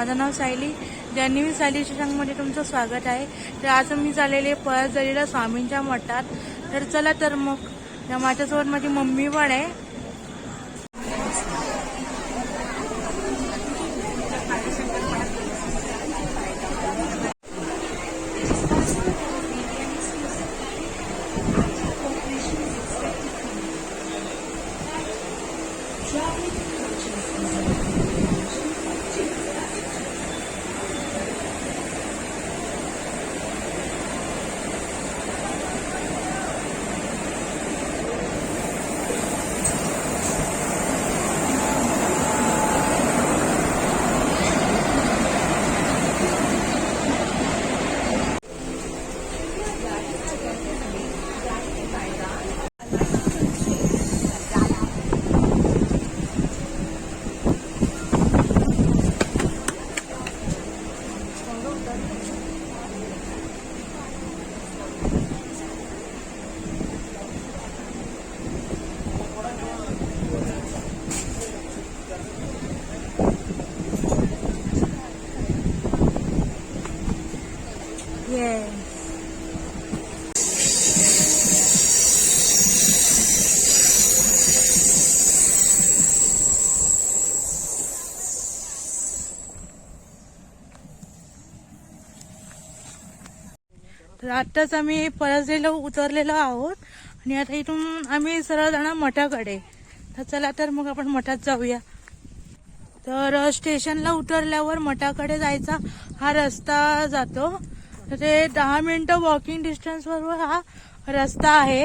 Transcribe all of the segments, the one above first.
माझं नाव सायली. ज्यांनी मी सायली शशांकमध्ये तुमचं स्वागत आहे. तर आज मी चाललेले पळसदरीला स्वामींच्या मठात. तर चला तर मग माझ्यासोबत माझी मम्मी पण आहे. तर आत्ताच आम्ही पळसदरीला उतरलेलो आहोत आणि आता इथून आम्ही सरळ जाणार मठाकडे. तर चला तर मग आपण मठात जाऊया. तर स्टेशनला उतरल्यावर मठाकडे जायचा हा रस्ता जातो. तर ते 10 मिनिटं वॉकिंग डिस्टन्सवर हा रस्ता आहे.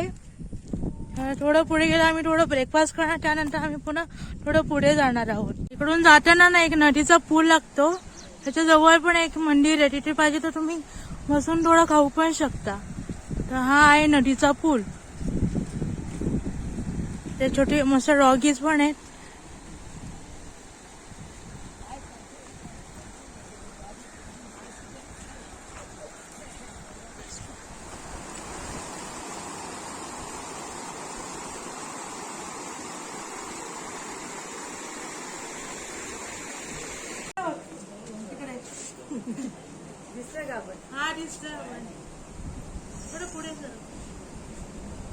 थोडं पुढे गेलं आम्ही थोडं ब्रेकफास्ट करणार, त्यानंतर आम्ही पुन्हा थोडं पुढे जाणार आहोत. इकडून जाताना ना एक नदीचा पूल लागतो, त्याच्या जवळ पण एक मंदिर आहे. तिथे पाहिजे तर तुम्ही बसून थोडं खाऊ पण शकता. तर हा आहे नदीचा पूल. ते छोटे मस्त डॉगीज पण आहेत. हा दिसतोय आपण थोडं पुढे सर.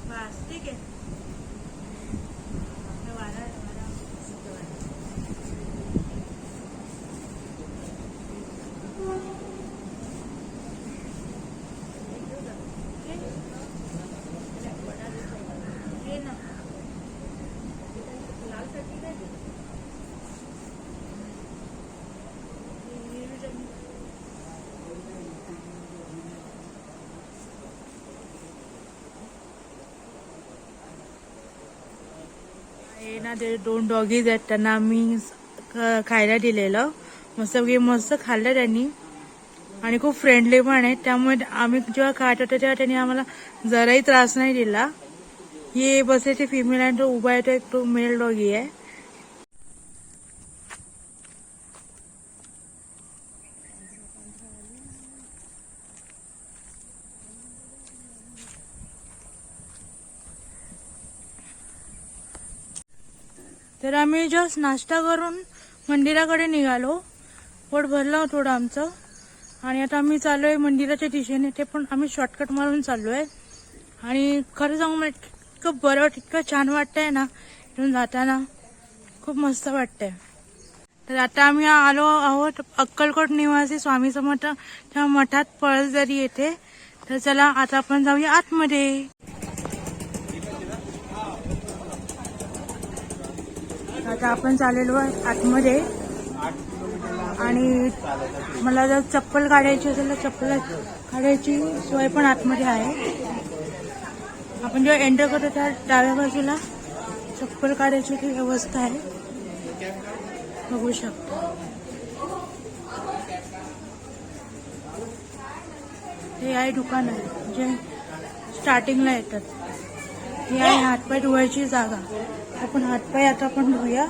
बस ठीक आहे. ना ते 2 डॉगीज आहेत, त्यांना आम्ही खायला दिलेलं. मस्त खाल्लं त्यांनी आणि खूप फ्रेंडली पण आहेत. त्यामुळे आम्ही जेव्हा खात होतो तेव्हा त्यांनी आम्हाला जराही त्रास नाही दिला. हे बसले ते फिमेल आहे, तो उभा आहे तो मेल डॉगी आहे. तर आम्ही जस्ट नाश्ता करून मंदिराकडे निघालो. पोट भरलं थोडं आमचं आणि आता आम्ही चाललोय मंदिराच्या दिशेने. ते पण आम्ही शॉर्टकट मारून चाललोय आणि खरं सांगू मला इतकं बरं इतकं छान वाटतंय ना इथून जाताना. खूप मस्त वाटतंय. तर आता आम्ही आलो आहोत अक्कलकोट निवासी स्वामी समर्थांच्या मठात पळसदरी येथे. तर चला आता आपण जाऊया आतमध्ये. आता आपण चाललेलो आहे आतमध्ये आणि मला जर चप्पल काढायची असेल तर चप्पल काढायची सोय पण आतमध्ये आहे. आपण जेव्हा एंटर करतो त्या डाव्या बाजूला चप्पल काढायची ती व्यवस्था आहे, बघू शकता. हे आहे दुकान आहे जे स्टार्टिंगला येतात. ही आहे हातपाय धुवायची जागा. आपण हातपाय आता आपण धुया.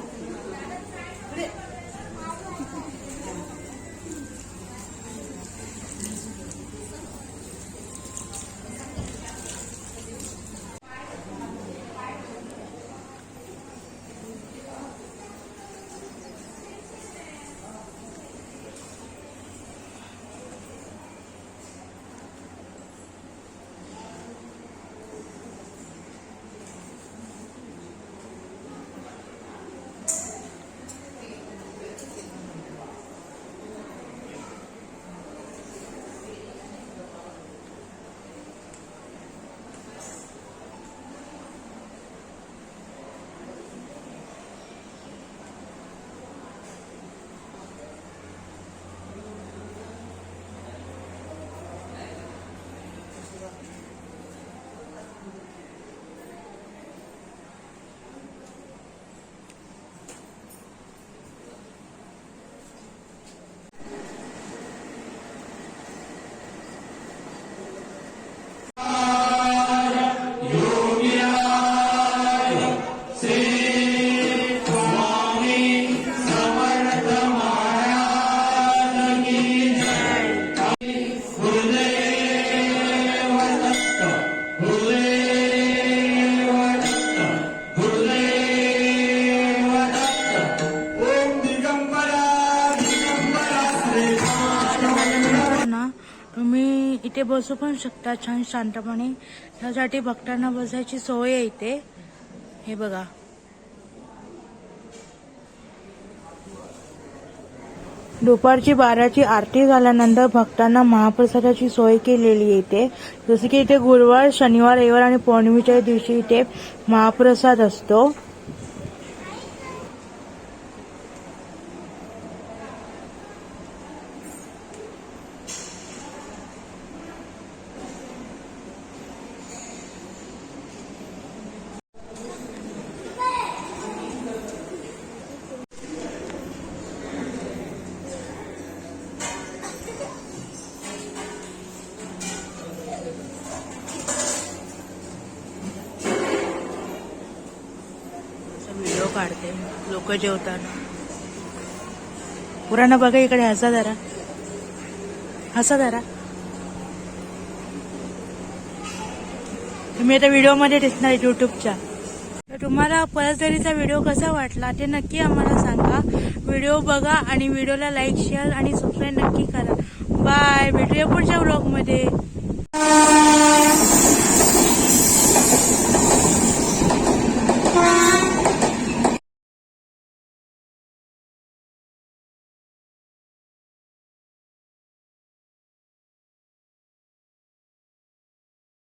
बसू पण शकता छान शांतपणे. त्यासाठी भक्तांना बसायची सोय आहे इथे. हे बघा. दुपारची 12ची आरती झाल्यानंतर भक्तांना महाप्रसादाची सोय केलेली आहे इथे. जसं की इथे गुरुवार, शनिवार, रविवार आणि पौर्णिमेच्या दिवशी इथे महाप्रसाद असतो. व्हिडिओ काढते लोक जेवताना. पुराणा बघा इकडे. हसा जरा, हसा जरा. तुम्ही आता व्हिडिओ मध्ये दिसणार युट्यूबच्या. तर तुम्हाला पळसदरीचा व्हिडिओ कसा वाटला ते नक्की आम्हाला सांगा. व्हिडिओ बघा आणि व्हिडिओला लाईक, शेअर आणि सबस्क्राईब नक्की करा. बाय. भेटूया पुढच्या व्लॉग मध्ये.